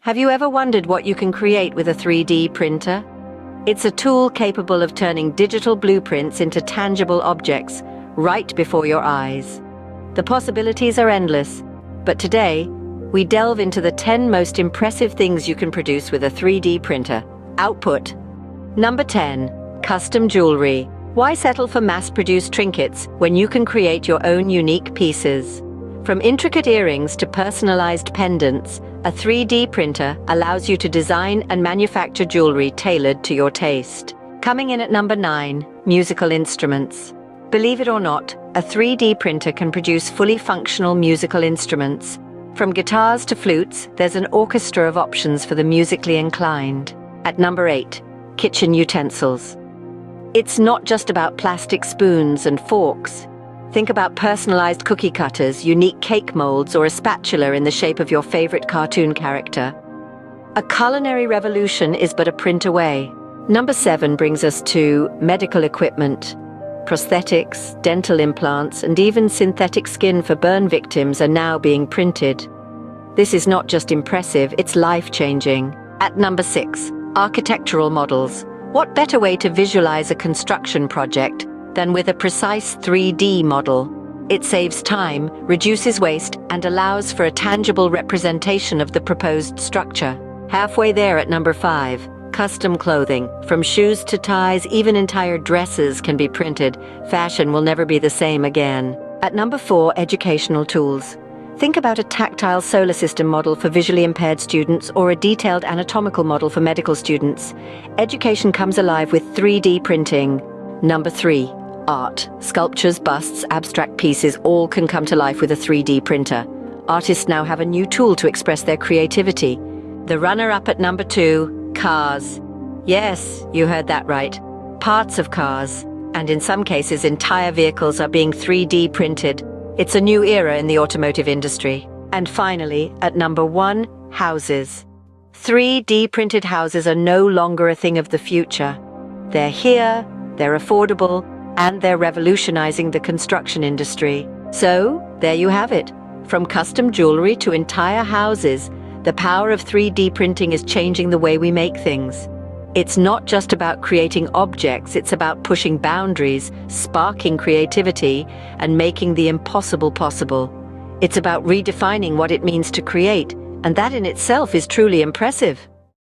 Have you ever wondered what you can create with a 3D printer? It's a tool capable of turning digital blueprints into tangible objects right before your eyes. The possibilities are endless, but today, we delve into the 10 most impressive things you can produce with a 3D printer. Output. Number 10. Custom jewelry. Why settle for mass-produced trinkets when you can create your own unique pieces? From intricate earrings to personalized pendants, a 3D printer allows you to design and manufacture jewelry tailored to your taste. Coming in at number 9, musical instruments. Believe it or not, a 3D printer can produce fully functional musical instruments. From guitars to flutes, there's an orchestra of options for the musically inclined. At number 8, kitchen utensils. It's not just about plastic spoons and forks. Think about personalized cookie cutters, unique cake molds, or a spatula in the shape of your favorite cartoon character. A culinary revolution is but a print away. Number 7 brings us to medical equipment. Prosthetics, dental implants, and even synthetic skin for burn victims are now being printed. This is not just impressive, it's life-changing. At number 6, architectural models. What better way to visualize a construction project than with a precise 3D model? It saves time, reduces waste, and allows for a tangible representation of the proposed structure. Halfway there at number 5, custom clothing. From shoes to ties, even entire dresses can be printed. Fashion will never be the same again. At number 4, educational tools. Think about a tactile solar system model for visually impaired students or a detailed anatomical model for medical students. Education comes alive with 3D printing. Number 3, art. Sculptures, busts, abstract pieces all can come to life with a 3D printer. Artists now have a new tool to express their creativity. The runner-up at number 2, cars. Yes, you heard that right. Parts of cars, and in some cases entire vehicles, are being 3D printed. It's a new era in the automotive industry. And finally, at number 1, houses. 3D printed houses are no longer a thing of the future. They're here, they're affordable, and they're revolutionizing the construction industry. So, there you have it. From custom jewelry to entire houses, the power of 3D printing is changing the way we make things. It's not just about creating objects, it's about pushing boundaries, sparking creativity, and making the impossible possible. It's about redefining what it means to create, and that in itself is truly impressive.